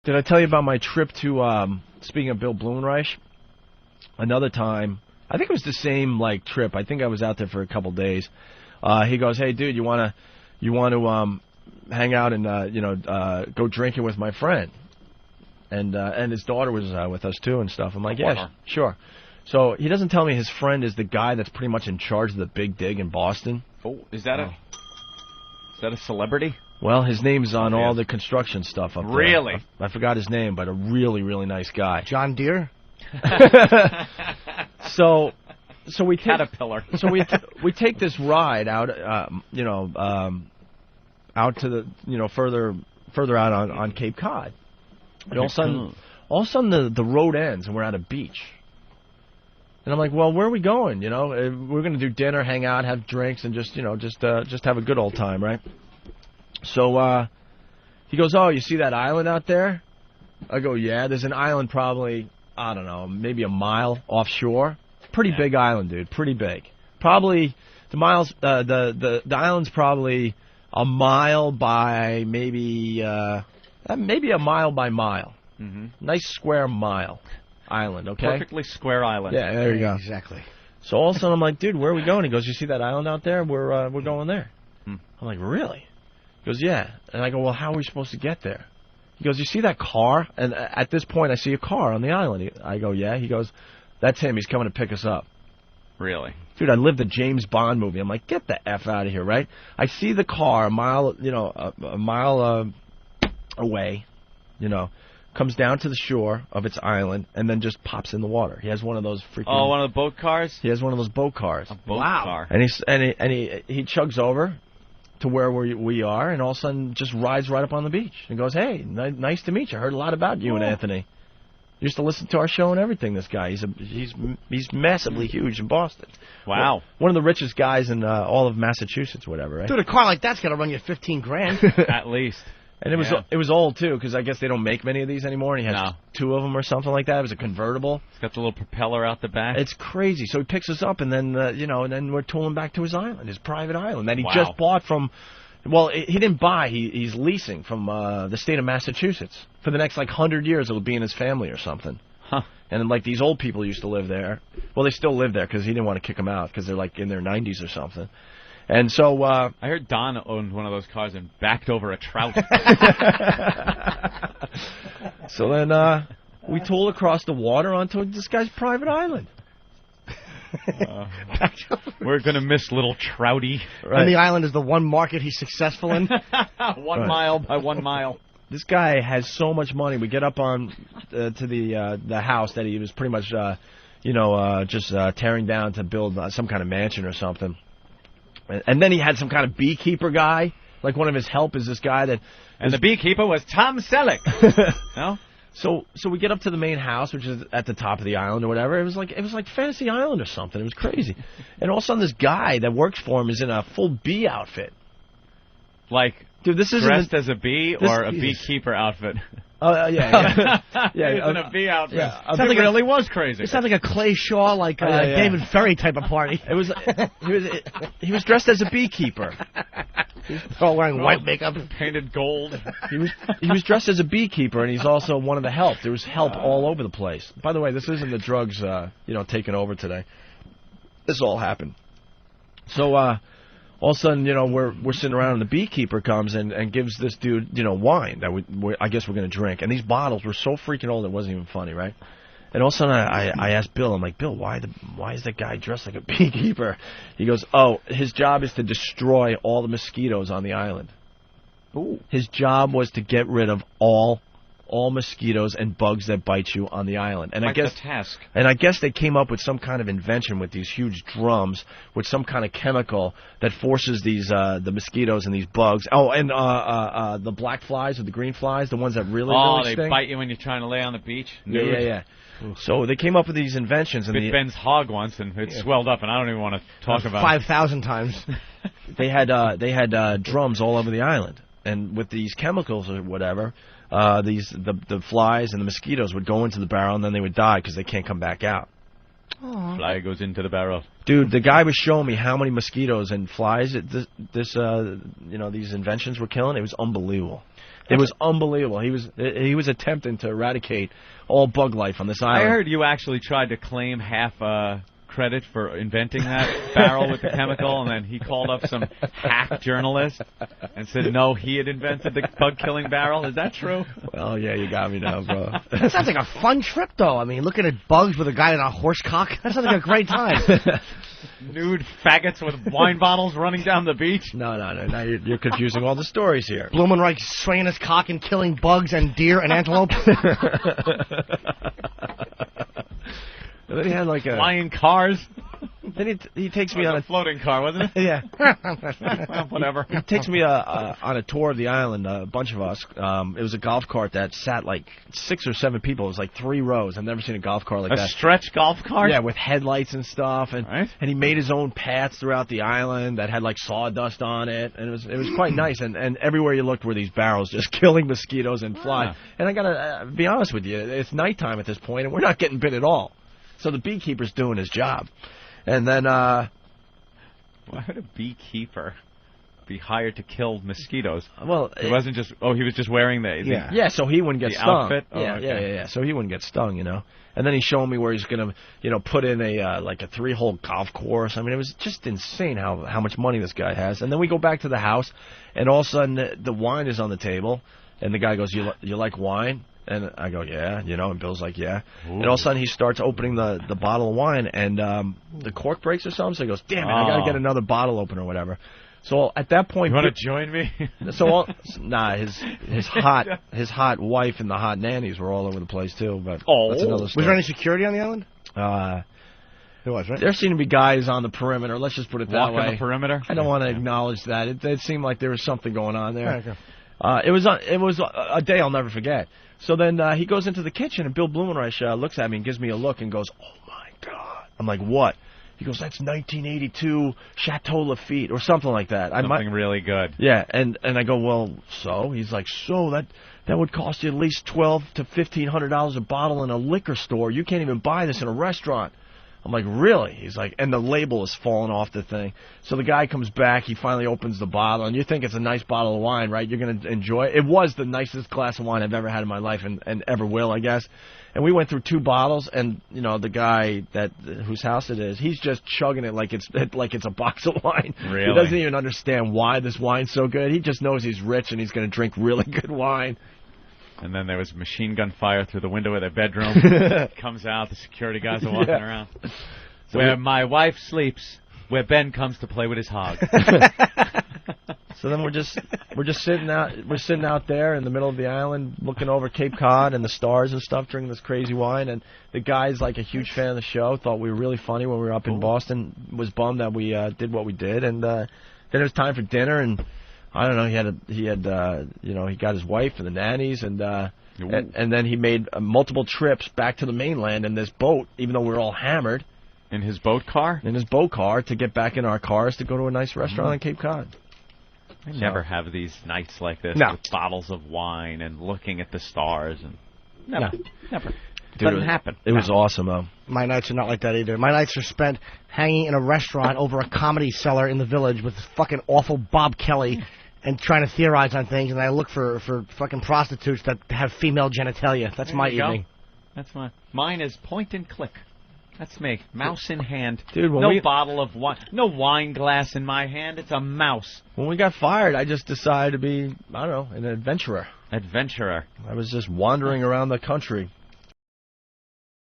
Did I tell you about my trip to, speaking of Bill Blumenreich, another time, I think it was the same, trip. I think I was out there for a couple days. He goes, hey, dude, you want to hang out and, go drinking with my friend? And his daughter was with us, too, and stuff. I'm like, yeah, sure. So he doesn't tell me his friend is the guy that's pretty much in charge of the Big Dig in Boston. Oh, is that a celebrity? Well, his name's on all the construction stuff up there. Really? I forgot his name, but a really, really nice guy. John Deere? So we take, Caterpillar. So we take this ride out, out to the, further out on Cape Cod. And all of a sudden the road ends and we're at a beach. And I'm like, well, where are we going? We're going to do dinner, hang out, have drinks, and just have a good old time, right? So he goes, oh, you see that island out there? I go, yeah. There's an island probably, I don't know, maybe a mile offshore. Pretty big island, dude. Pretty big. Probably the island's probably a mile by maybe a mile by mile. Mm-hmm. Nice square mile island, okay? Perfectly square island. Yeah, there you go. Exactly. So all of a sudden I'm like, dude, where are we going? He goes, you see that island out there? We're going there. I'm like, really? He goes, yeah. And I go, well, how are we supposed to get there? He goes, you see that car? And at this point, I see a car on the island. I go, yeah. He goes, that's him. He's coming to pick us up. Really? Dude, I lived the James Bond movie. I'm like, get the F out of here, right? I see the car a mile away, comes down to the shore of its island, and then just pops in the water. He has one of those freaking... Oh, one of the boat cars? He has one of those boat cars. A boat car. And he chugs over to where we are, and all of a sudden just rides right up on the beach and goes, hey, nice to meet you. I heard a lot about you and Anthony. Used to listen to our show and everything, this guy. He's massively huge in Boston. Wow. Well, one of the richest guys in all of Massachusetts, whatever, right? Dude, a car like that's got to run you $15,000. At least. And it was old, too, because I guess they don't make many of these anymore, and he has two of them or something like that. It was a convertible. It's got the little propeller out the back. It's crazy. So he picks us up, and then, and then we're tooling back to his island, his private island, that he just bought from... Well, he didn't buy. He's leasing from the state of Massachusetts. For the next, 100 years, it'll be in his family or something. Huh. And then, these old people used to live there. Well, they still live there because he didn't want to kick them out because they're, in their 90s or something. And so... I heard Don owned one of those cars and backed over a trout. So then we tool across the water onto this guy's private island. We're going to miss little Trouty. Right. And the island is the one market he's successful in. 1 mile by 1 mile. This guy has so much money. We get up on to the house that he was pretty much, just tearing down to build some kind of mansion or something. And then he had some kind of beekeeper guy. One of his help is this guy that... And the beekeeper was Tom Selleck. No? So we get up to the main house, which is at the top of the island or whatever. It was like Fantasy Island or something. It was crazy. And all of a sudden, this guy that works for him is in a full bee outfit. Dude, this is dressed as a bee or a beekeeper outfit? Oh, yeah. He's in a bee outfit. Yeah, it really was crazy. It sounded like a Clay Shaw, David Ferry type of party. It was. He was dressed as a beekeeper. All wearing white makeup, painted gold. He was dressed as a beekeeper, and he's also one of the help. There was help all over the place. By the way, this isn't the drugs, taking over today. This all happened. So, all of a sudden, we're sitting around, and the beekeeper comes and gives this dude, wine that I guess we're going to drink. And these bottles were so freaking old, it wasn't even funny, right? And all of a sudden, I asked Bill, I'm like, Bill, why is that guy dressed like a beekeeper? He goes, oh, his job is to destroy all the mosquitoes on the island. Ooh. His job was to get rid of all mosquitoes and bugs that bite you on the island. And Quite the task. And I guess they came up with some kind of invention with these huge drums with some kind of chemical that forces these the mosquitoes and these bugs. Oh, and the black flies or the green flies, the ones that really they sting. Bite you when you're trying to lay on the beach. Yeah. So they came up with these inventions. And bit Ben's hog once, and it swelled up, and I don't even want to talk about 5,000 times. They had drums all over the island, and with these chemicals or whatever, the flies and the mosquitoes would go into the barrel, and then they would die because they can't come back out. Aww. Fly goes into the barrel. Dude, the guy was showing me how many mosquitoes and flies these inventions were killing. It was unbelievable. It was unbelievable. He was attempting to eradicate all bug life on this island. I heard you actually tried to claim half credit for inventing that barrel with the chemical, and then he called up some hack journalist and said no, he had invented the bug-killing barrel. Is that true? Well, yeah, you got me now, bro. That sounds like a fun trip, though. I mean, looking at bugs with a guy in a horse cock, that sounds like a great time. Nude faggots with wine bottles running down the beach? No. Now you're confusing all the stories here. Blumenreich swinging his cock and killing bugs and deer and antelope. And then he had like flying cars. Then he takes me on a floating car, wasn't it? Yeah. Well, whatever. He takes me on a tour of the island. A bunch of us. It was a golf cart that sat like 6 or 7 people. It was like 3 rows. I've never seen a golf cart like that. A stretch golf cart? Yeah, with headlights and stuff. And and he made his own paths throughout the island that had like sawdust on it. And it was quite nice. And everywhere you looked were these barrels just killing mosquitoes and flies. And I gotta be honest with you, it's nighttime at this point, and we're not getting bit at all. So the beekeeper's doing his job. And then, why would a beekeeper be hired to kill mosquitoes? Well, he wasn't just. Oh, he was just wearing the so he wouldn't get stung. Outfit. Oh, yeah. So he wouldn't get stung, you know. And then he's showing me where he's gonna, put in a like a 3-hole golf course. I mean, it was just insane how much money this guy has. And then we go back to the house, and all of a sudden the wine is on the table, and the guy goes, "You like wine?" And I go, yeah, and Bill's like, yeah. Ooh. And all of a sudden he starts opening the bottle of wine, and the cork breaks or something. So he goes, damn it, I got to get another bottle opener or whatever. So at that point, you want to join me? His hot wife and the hot nannies were all over the place too. But that's another story. Was there any security on the island? There was, right? There seemed to be guys on the perimeter. Let's just put it that way. Walking the perimeter. I don't want to acknowledge that. It seemed like there was something going on there. Okay. It was a day I'll never forget. So then he goes into the kitchen, and Bill Blumenreich looks at me and gives me a look and goes, "Oh, my God." I'm like, "What?" He goes, "That's 1982 Chateau Lafite," or something like that. Something really good. Yeah, and I go, "Well, so?" He's like, "So that would cost you at least $1,200 to $1,500 a bottle in a liquor store. You can't even buy this in a restaurant." I'm like, "Really?" He's like, and the label is falling off the thing. So the guy comes back, he finally opens the bottle, and you think it's a nice bottle of wine, right? You're going to enjoy it. It was the nicest glass of wine I've ever had in my life, and ever will, I guess. And we went through 2 bottles, and the guy whose house it is, he's just chugging it like it's a box of wine. Really? He doesn't even understand why this wine's so good. He just knows he's rich and he's going to drink really good wine. And then there was machine gun fire through the window of their bedroom. Comes out, the security guys are walking around. So where my wife sleeps, where Ben comes to play with his hog. So then we're just sitting out there in the middle of the island, looking over Cape Cod and the stars and stuff, drinking this crazy wine. And the guy's like a huge fan of the show, thought we were really funny when we were up in Boston, was bummed that we did what we did, and then it was time for dinner, and I don't know, he got his wife and the nannies, and then he made multiple trips back to the mainland in this boat, even though we were all hammered. In his boat car? In his boat car, to get back in our cars to go to a nice restaurant on Cape Cod. I never have these nights like this with bottles of wine and looking at the stars. And never. Doesn't happen. It was awesome, though. My nights are not like that either. My nights are spent hanging in a restaurant over a comedy cellar in the village with fucking awful Bob Kelly and trying to theorize on things, and I look for fucking prostitutes that have female genitalia. That's my evening. That's mine is point and click. That's me. Mouse in hand. Dude, no bottle of wine. No wine glass in my hand. It's a mouse. When we got fired, I just decided to be, I don't know, an adventurer. Adventurer. I was just wandering around the country.